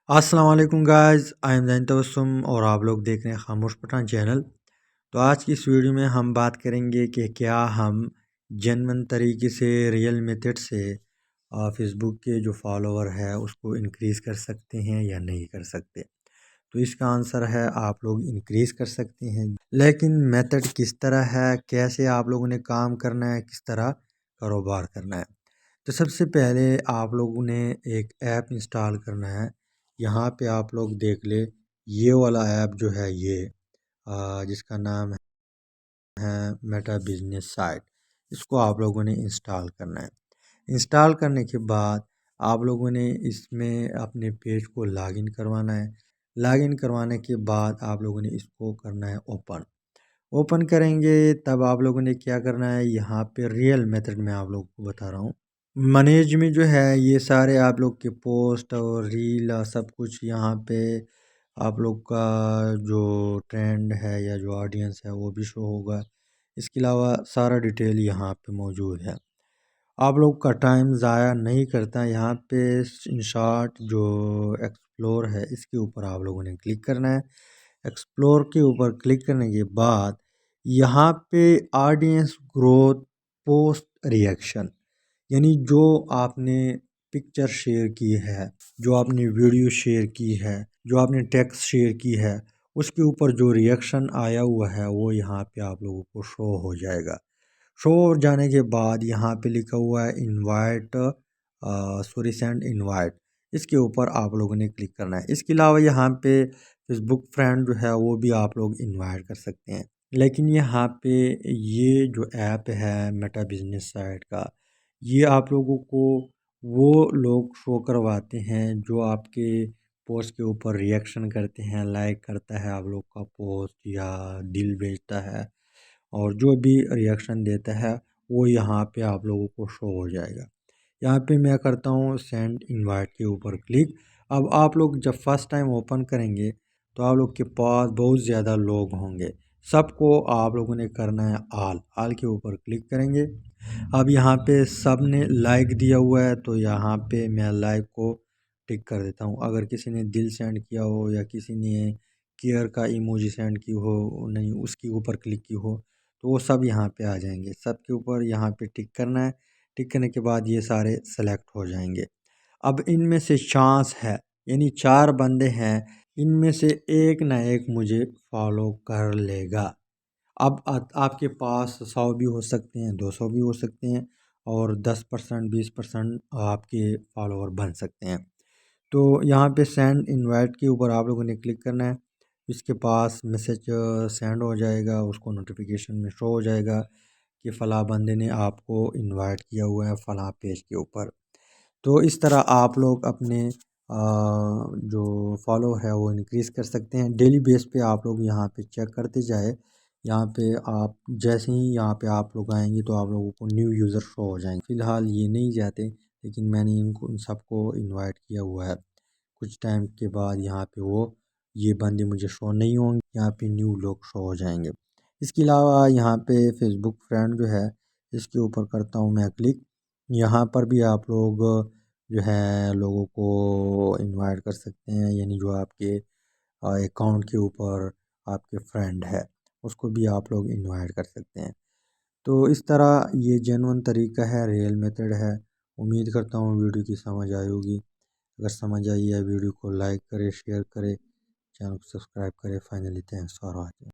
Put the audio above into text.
अस्सलाम वालेकुम guys, I am Jain Tabassum और आप लोग देख रहे हैं खामोश पठान चैनल। तो आज की इस वीडियो में हम बात करेंगे कि क्या हम जेन्युइन तरीके से रियल मेथड से फेसबुक के जो फॉलोवर है उसको इंक्रीज़ कर सकते हैं या नहीं कर सकते। तो इसका आंसर है आप लोग इंक्रीज़ कर सकते हैं, लेकिन मेथड किस तरह है, कैसे आप लोगों ने काम करना है, किस तरह कारोबार करना है। तो सबसे पहले आप लोगों ने एक ऐप इंस्टॉल करना है। यहाँ पे आप लोग देख ले, ये वाला ऐप जो है ये जिसका नाम है मेटा बिजनेस साइट, इसको आप लोगों ने इंस्टॉल करना है। इंस्टॉल करने के बाद आप लोगों ने इसमें अपने पेज को लॉगिन करवाना है। लॉगिन करवाने के बाद आप लोगों ने इसको करना है ओपन। ओपन करेंगे तब आप लोगों ने क्या करना है, यहाँ पे रियल मेथड में आप लोगों को बता रहा हूँ। मैनेज में जो है ये सारे आप लोग के पोस्ट और रील सब कुछ यहाँ पे आप लोग का जो ट्रेंड है या जो ऑडियंस है वो भी शो होगा। इसके अलावा सारा डिटेल यहाँ पे मौजूद है। आप लोग का टाइम ज़ाया नहीं करता। यहाँ पे इन शॉर्ट जो एक्सप्लोर है इसके ऊपर आप लोगों ने क्लिक करना है। एक्सप्लोर के ऊपर क्लिक करने के बाद यहाँ पे ऑडियंस ग्रोथ पोस्ट रिएक्शन, यानी जो आपने पिक्चर शेयर की है, जो आपने वीडियो शेयर की है, जो आपने टेक्स्ट शेयर की है, उसके ऊपर जो रिएक्शन आया हुआ है वो यहाँ पे आप लोगों को शो हो जाएगा। शो हो जाने के बाद यहाँ पे लिखा हुआ है इनवाइट, सॉरी सेंड इनवाइट, इसके ऊपर आप लोगों ने क्लिक करना है। इसके अलावा यहाँ पे फेसबुक फ्रेंड जो है वो भी आप लोग इनवाइट कर सकते हैं। लेकिन यहाँ पे ये जो ऐप है मेटा बिजनेस साइट का, ये आप लोगों को वो लोग शो करवाते हैं जो आपके पोस्ट के ऊपर रिएक्शन करते हैं, लाइक करता है आप लोग का पोस्ट या दिल भेजता है, और जो भी रिएक्शन देता है वो यहाँ पे आप लोगों को शो हो जाएगा। यहाँ पे मैं करता हूँ सेंड इनवाइट के ऊपर क्लिक। अब आप लोग जब फर्स्ट टाइम ओपन करेंगे तो आप लोग के पास बहुत ज़्यादा लोग होंगे, सबको आप लोगों ने करना है आल आल के ऊपर क्लिक करेंगे। अब यहाँ पे सब ने लाइक दिया हुआ है तो यहाँ पे मैं लाइक को टिक कर देता हूँ। अगर किसी ने दिल सेंड किया हो या किसी ने केयर का इमोजी सेंड की हो, नहीं उसके ऊपर क्लिक की हो, तो वो सब यहाँ पे आ जाएंगे। सब के ऊपर यहाँ पे टिक करना है। टिक करने के बाद ये सारे सेलेक्ट हो जाएंगे। अब इनमें से चांस है, यानी 4 बंदे हैं, इनमें से एक ना एक मुझे फॉलो कर लेगा। अब आपके पास 100 भी हो सकते हैं, 200 भी हो सकते हैं, और 10% 20% आपके फॉलोवर बन सकते हैं। तो यहाँ पे सेंड इनवाइट के ऊपर आप लोगों ने क्लिक करना है। इसके पास मैसेज सेंड हो जाएगा, उसको नोटिफिकेशन में शो हो जाएगा कि फ़लाँ बंदे ने आपको इनवाइट किया हुआ है फ़लाँ पेज के ऊपर। तो इस तरह आप लोग अपने जो फॉलो है वो इंक्रीज़ कर सकते हैं। डेली बेस पे आप लोग यहाँ पे चेक करते जाए। यहाँ पे आप जैसे ही यहाँ पे आप लोग आएंगे तो आप लोगों को न्यू यूज़र शो हो जाएंगे। फ़िलहाल ये नहीं जाते, लेकिन मैंने इनको उन सबको इनवाइट किया हुआ है। कुछ टाइम के बाद यहाँ पे वो ये बंदे मुझे शो नहीं होंगे, यहाँ पे न्यू लोग शो हो जाएंगे। इसके अलावा यहाँ पे फेसबुक फ्रेंड जो है इसके ऊपर करता हूँ मैं क्लिक। यहाँ पर भी आप लोग जो है लोगों को इनवाइट कर सकते हैं, यानी जो आपके अकाउंट के ऊपर आपके फ्रेंड है उसको भी आप लोग इनवाइट कर सकते हैं। तो इस तरह ये जेन्युइन तरीका है, रियल मेथड है। उम्मीद करता हूँ वीडियो की समझ आई होगी। अगर समझ आई है वीडियो को लाइक करें, शेयर करें, चैनल को सब्सक्राइब करें। Finally thanks for watching.